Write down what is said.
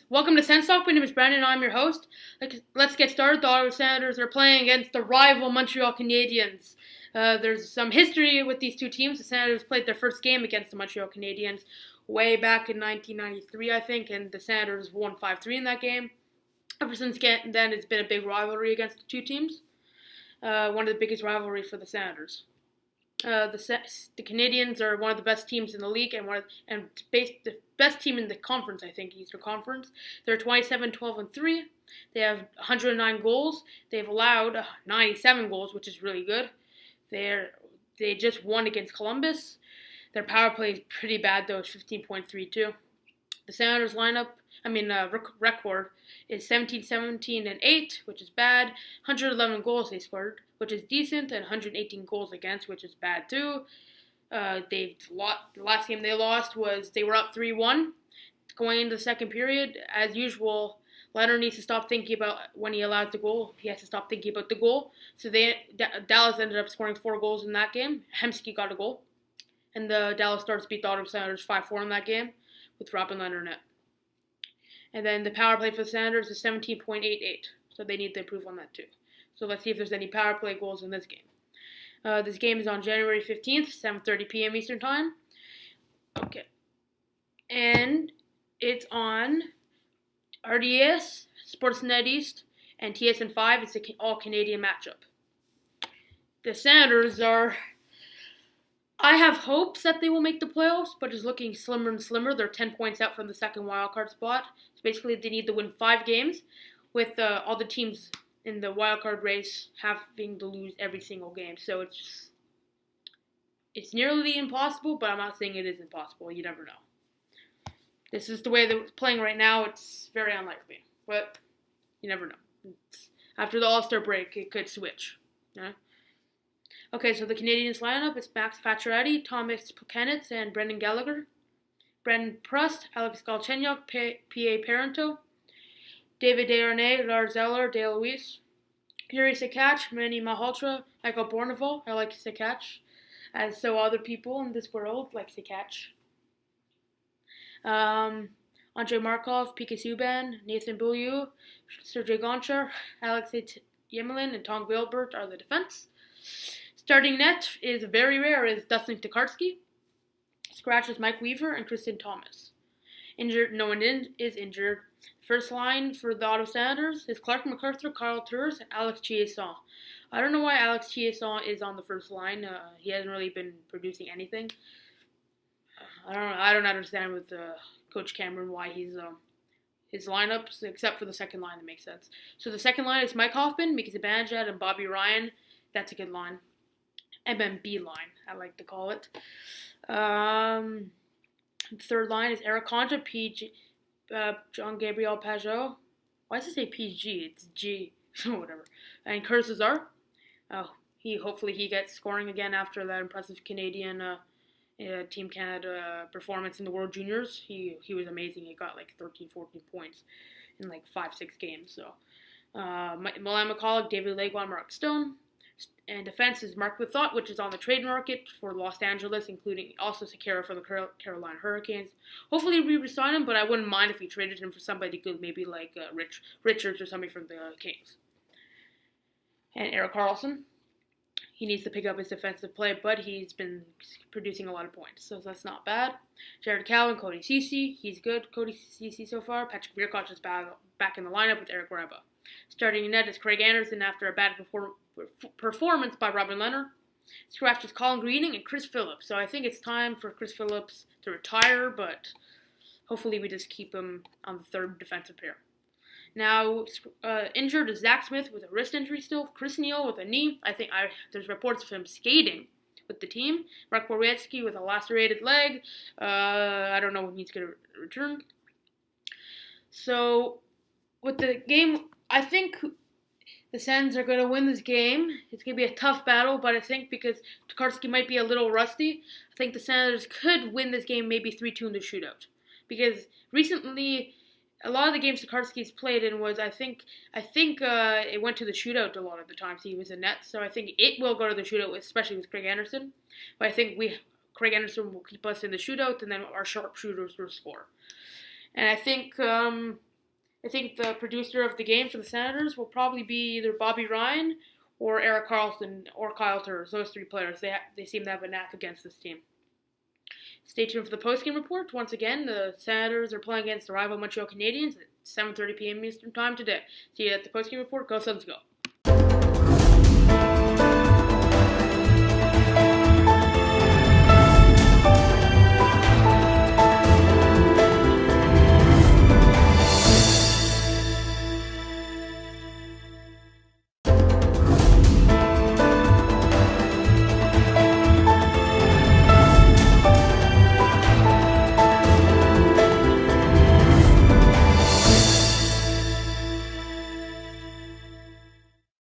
welcome to SENS Talk. My name is Brandon and I'm your host. Let's get started. The Ottawa Senators are playing against the rival Montreal Canadians. There's some history with these two teams. The Senators played their first game against the Montreal Canadiens way back in 1993, I think, and the Senators won 5-3 in that game. Ever since then, it's been a big rivalry against the two teams. One of the biggest rivalries for the Senators. The Canadians are one of the best teams in the league and the best team in the conference, I think, Eastern Conference. They're 27-12-3. They have 109 goals. They've allowed 97 goals, which is really good. They just won against Columbus. Their power play is pretty bad, though. It's 15.32. The Senators record is 17-17-8, which is bad. 111 goals they scored, which is decent, and 118 goals against, which is bad too. The last game they lost was they were up 3-1 going into the second period. As usual, Leonard needs to stop thinking about when he allows the goal. He has to stop thinking about the goal. So Dallas ended up scoring 4 goals in that game. Hemsky got a goal, and the Dallas Stars beat the Ottawa Senators 5-4 in that game with Robin Leonard net. And then the power play for the Senators is 17.88, so they need to improve on that too. So let's see if there's any power play goals in this game. This game is on January 15th, 7:30 p.m. Eastern Time. Okay. And it's on RDS, Sportsnet East, and TSN 5. It's an all-Canadian matchup. The Senators I have hopes that they will make the playoffs, but it's looking slimmer and slimmer. They're 10 points out from the second wildcard spot. So basically, they need to win 5 games, with all the teams in the wildcard race having to lose every single game. So it's nearly impossible, but I'm not saying it is impossible. You never know. This is the way they're playing right now. It's very unlikely, but you never know. After the All-Star break, it could switch. Yeah? Okay, so the Canadians lineup is Max Pacioretty, Thomas Plekanec, and Brendan Gallagher. Brendan Prust, Alex Galchenyuk, P.A. Parento, David Desharnais, Lars Eller, Dale Luis, Yuri Sekach, Manny Malhotra, Michael Bournival. I like Sekach, as so other people in this world like Sekach. Andrei Markov, Pika Subban, Nathan Beaulieu, Sergei Gonchar, Alexei Yemelin, and Tom Gilbert are the defense. Starting net is very rare is Dustin Tokarski. Scratch is Mike Weaver and Kristen Thomas. Injured, no one is injured. First line for the Ottawa Senators is Clark MacArthur, Carl Tours, and Alex Chiasson. I don't know why Alex Chiasson is on the first line. He hasn't really been producing anything. I don't understand with Coach Cameron why he's his lineups, except for the second line, that makes sense. So the second line is Mike Hoffman, Mika Zibanejad, and Bobby Ryan. That's a good line. MMB line, I like to call it. The third line is Eric Concha, PG, John Gabriel Pajot. Why does it say PG? It's G. Whatever. And Curtis Lazar. Hopefully he gets scoring again after that impressive Canadian Team Canada performance in the World Juniors. He was amazing. He got like 13, 14 points in like 5-6 games. So Milan McCulloch, David Legwan, Mark Stone. And defense is Mark Lethot, which is on the trade market for Los Angeles, including also Sekera from the Carolina Hurricanes. Hopefully we resign him, but I wouldn't mind if we traded him for somebody good, maybe like Richards or somebody from the Kings. And Erik Karlsson. He needs to pick up his defensive play, but he's been producing a lot of points, so that's not bad. Jared Cowan, Cody Ceci. He's good, Cody Ceci so far. Patrick Virkoch is back in the lineup with Eric Reba. Starting net is Craig Anderson after a bad performance by Robin Leonard. Scratch is Colin Greening and Chris Phillips. So I think it's time for Chris Phillips to retire, but hopefully we just keep him on the third defensive pair. Now, injured is Zach Smith with a wrist injury still. Chris Neal with a knee. There's reports of him skating with the team. Mark Borwiecki with a lacerated leg. I don't know when he's going to return. So, with the game, I think the Sens are going to win this game. It's going to be a tough battle, but I think because Tokarski might be a little rusty, I think the Senators could win this game maybe 3-2 in the shootout. Because recently, a lot of the games Tokarski's played in was, I think it went to the shootout a lot of the times he was in net. So I think it will go to the shootout, especially with Craig Anderson. But I think Craig Anderson will keep us in the shootout, and then our sharpshooters will score. And I think the producer of the game for the Senators will probably be either Bobby Ryan or Eric Carlson or Kyle Turris. Those three players. They seem to have a knack against this team. Stay tuned for the postgame report. Once again, the Senators are playing against the rival Montreal Canadians at 7:30 p.m. Eastern Time today. See you at the postgame report. Go Sens, go!